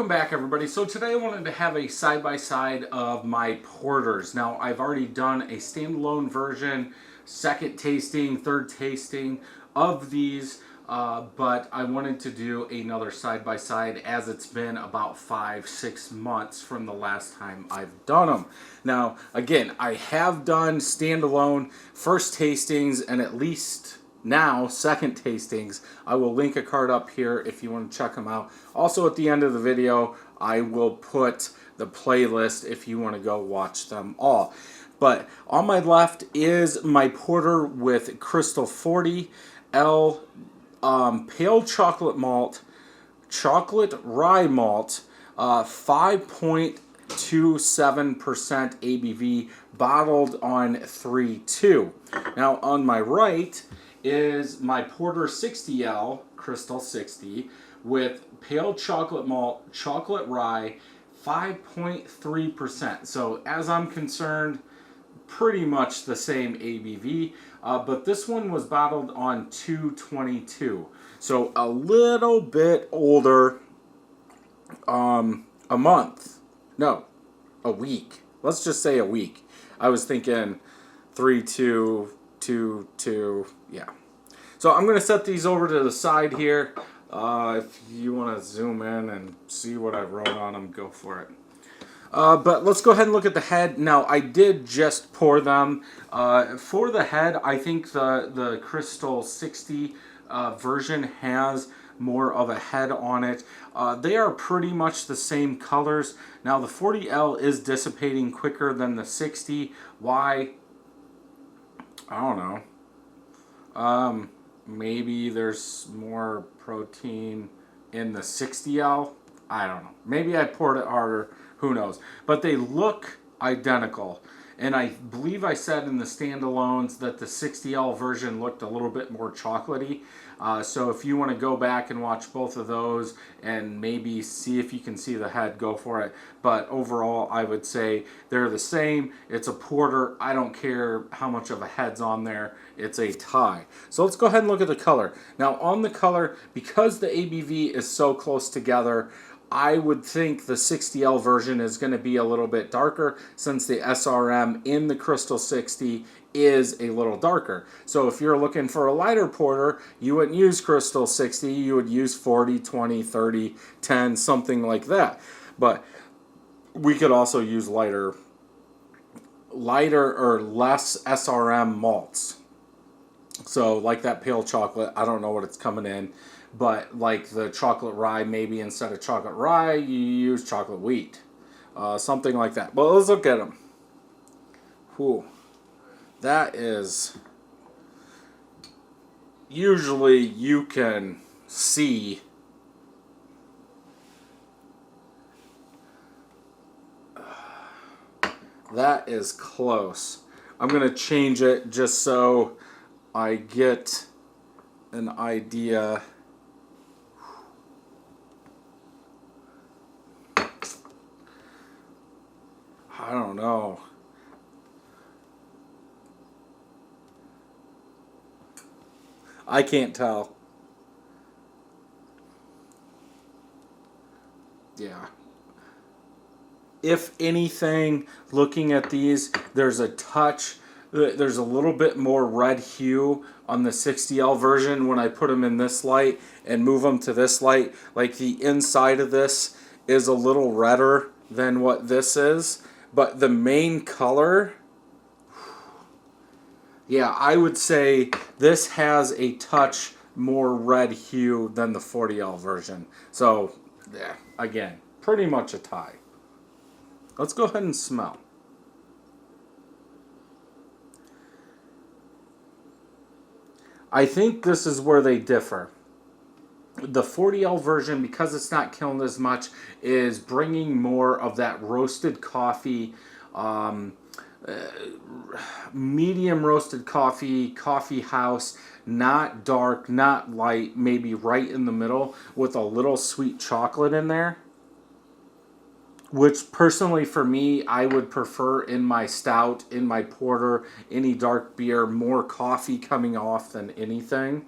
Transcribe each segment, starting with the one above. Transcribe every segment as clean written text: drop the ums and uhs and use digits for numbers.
Welcome back, everybody. So today I wanted to have a side-by-side of my porters. Now, I've already done a standalone version, second tasting, third tasting of these, but I wanted to do another side-by-side as it's been about 5-6 months from the last time I've done them. Now, again, I have done standalone first tastings and at least now second tastings. I will link a card up here if you want to check them out. Also at the end of the video I will put the playlist if you want to go watch them all. But on my left is my porter with Crystal 40L Pale Chocolate Malt, Chocolate Rye Malt, 5.27% ABV, bottled on 3.2. Now on my right is my Porter 60L, Crystal 60, with Pale Chocolate Malt, Chocolate Rye, 5.3%. So as I'm concerned, pretty much the same ABV, but this one was bottled on 2/22. So a little bit older, a month. No, a week. Let's just say a week. I was thinking 3/2, 2/2, yeah. So I'm going to set these over to the side here. If you want to zoom in and see what I wrote on them, go for it. But let's go ahead and look at the head. Now, I did just pour them. For the head, I think the Crystal 60 version has more of a head on it. They are pretty much the same colors. Now, the 40L is dissipating quicker than the 60. Why? I don't know. Maybe there's more protein in the 60L. I don't know. Maybe I poured it harder. Who knows? But they look identical. And I believe I said in the standalones that the 60L version looked a little bit more chocolatey. So if you want to go back and watch both of those and maybe see if you can see the head, go for it. But overall, I would say they're the same. It's a porter. I don't care how much of a head's on there. It's a tie. So let's go ahead and look at the color. Now on the color, because the ABV is so close together, I would think the 60L version is going to be a little bit darker since the SRM in the Crystal 60 is a little darker. So if you're looking for a lighter porter, you wouldn't use Crystal 60, you would use 40, 20, 30, 10, something like that. But we could also use lighter or less SRM malts. So like that pale chocolate, I don't know what it's coming in. But like the chocolate rye, maybe instead of chocolate rye, you use chocolate wheat. Something like that. But let's look at them. Whew. That is... Usually you can see... That is close. I'm going to change it just so I get an idea... I don't know. I can't tell. Yeah. If anything, looking at these, there's a touch, there's a little bit more red hue on the 60L version when I put them in this light and move them to this light. Like the inside of this is a little redder than what this is. But the main color, yeah, I would say this has a touch more red hue than the 40L version. So, yeah, again, pretty much a tie. Let's go ahead and smell. I think this is where they differ. The 40L version, because it's not killing as much, is bringing more of that roasted coffee, medium roasted coffee, coffee house, not dark, not light, maybe right in the middle with a little sweet chocolate in there. Which personally for me, I would prefer in my stout, in my porter, any dark beer, more coffee coming off than anything.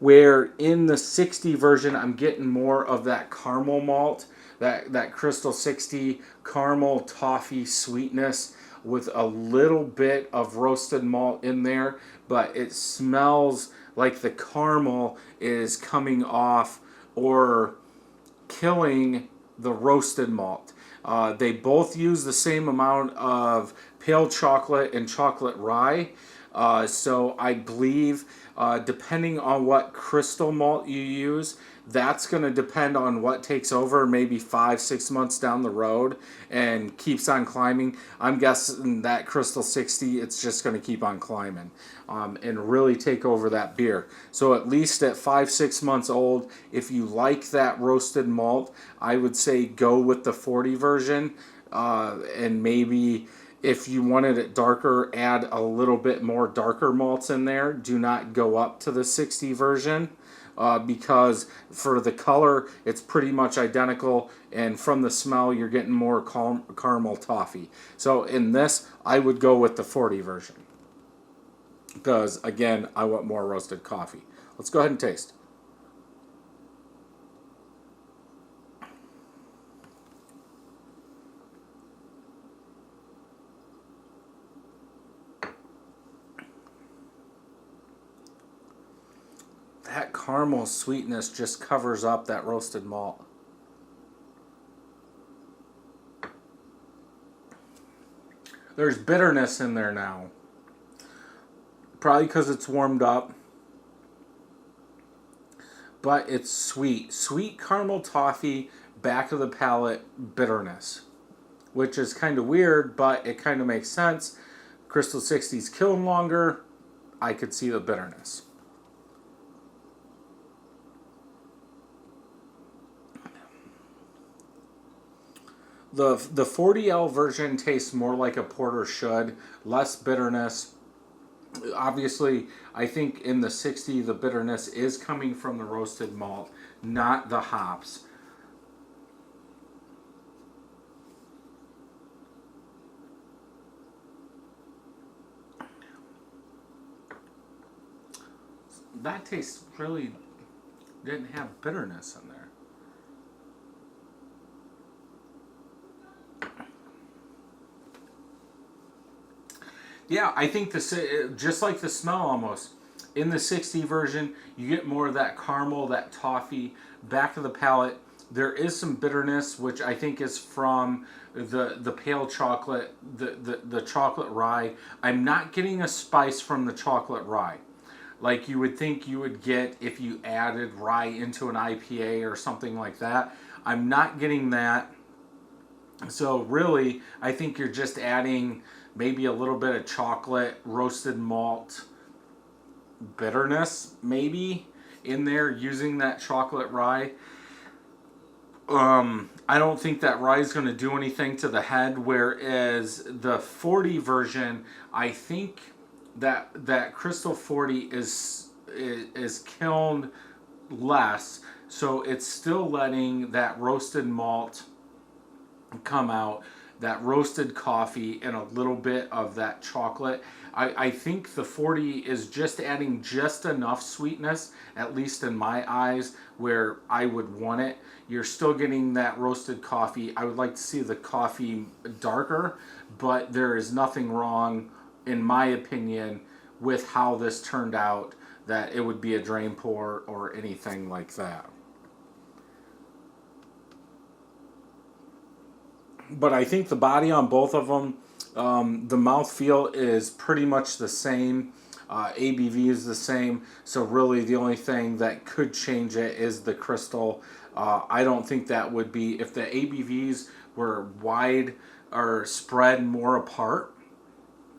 where in the 60 version I'm getting more of that caramel malt, that Crystal 60 caramel toffee sweetness with a little bit of roasted malt in there, but it smells like the caramel is coming off or killing the roasted malt. They both use the same amount of pale chocolate and chocolate rye. So I believe, depending on what crystal malt you use, that's going to depend on what takes over maybe 5-6 months down the road and keeps on climbing. I'm guessing that Crystal 60, it's just going to keep on climbing and really take over that beer. So at least at 5-6 months old, if you like that roasted malt, I would say go with the 40 version, and maybe if you wanted it darker, add a little bit more darker malts in there. Do not go up to the 60 version. Because for the color, it's pretty much identical, and from the smell, you're getting more caramel toffee. So in this, I would go with the 40 version. Because, again, I want more roasted coffee. Let's go ahead and taste. That caramel sweetness just covers up that roasted malt. There's bitterness in there now. Probably because it's warmed up. But it's sweet. Sweet caramel toffee, back of the palate bitterness. Which is kind of weird, but it kind of makes sense. Crystal 60's killing longer. I could see the bitterness. The 40L version tastes more like a porter should, less bitterness. Obviously, I think in the 60, the bitterness is coming from the roasted malt, not the hops. That taste really didn't have bitterness in there. Yeah, I think just like the smell almost. In the 60 version, you get more of that caramel, that toffee, back of the palate. There is some bitterness, which I think is from the pale chocolate, the chocolate rye. I'm not getting a spice from the chocolate rye, like you would think you would get if you added rye into an IPA or something like that. I'm not getting that. So really, I think you're just adding maybe a little bit of chocolate, roasted malt bitterness, maybe, in there using that chocolate rye. I don't think that rye is going to do anything to the head, whereas the 40 version, I think that Crystal 40 is kilned less, so it's still letting that roasted malt come out, that roasted coffee, and a little bit of that chocolate. I think the 40 is just adding just enough sweetness, at least in my eyes, where I would want it. You're still getting that roasted coffee. I would like to see the coffee darker, but there is nothing wrong, in my opinion, with how this turned out, that it would be a drain pour or anything like that. But I think the body on both of them, the mouthfeel is pretty much the same. ABV is the same. So really the only thing that could change it is the crystal. I don't think that would be, if the ABVs were wide or spread more apart,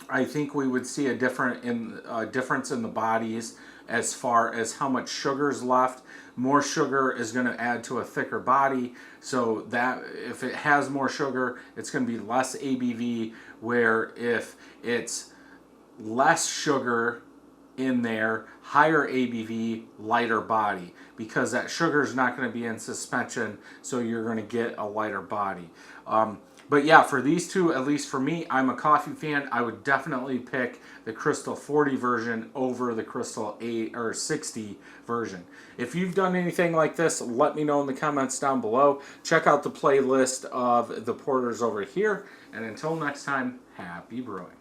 I think we would see a difference in the bodies as far as how much sugar is left. More sugar is going to add to a thicker body, so that if it has more sugar, it's going to be less ABV, where if it's less sugar in there, higher ABV, lighter body, because that sugar is not going to be in suspension, so you're going to get a lighter body. But yeah, for these two, at least for me, I'm a coffee fan. I would definitely pick the Crystal 40 version over the Crystal 8 or 60 version. If you've done anything like this, let me know in the comments down below. Check out the playlist of the porters over here. And until next time, happy brewing.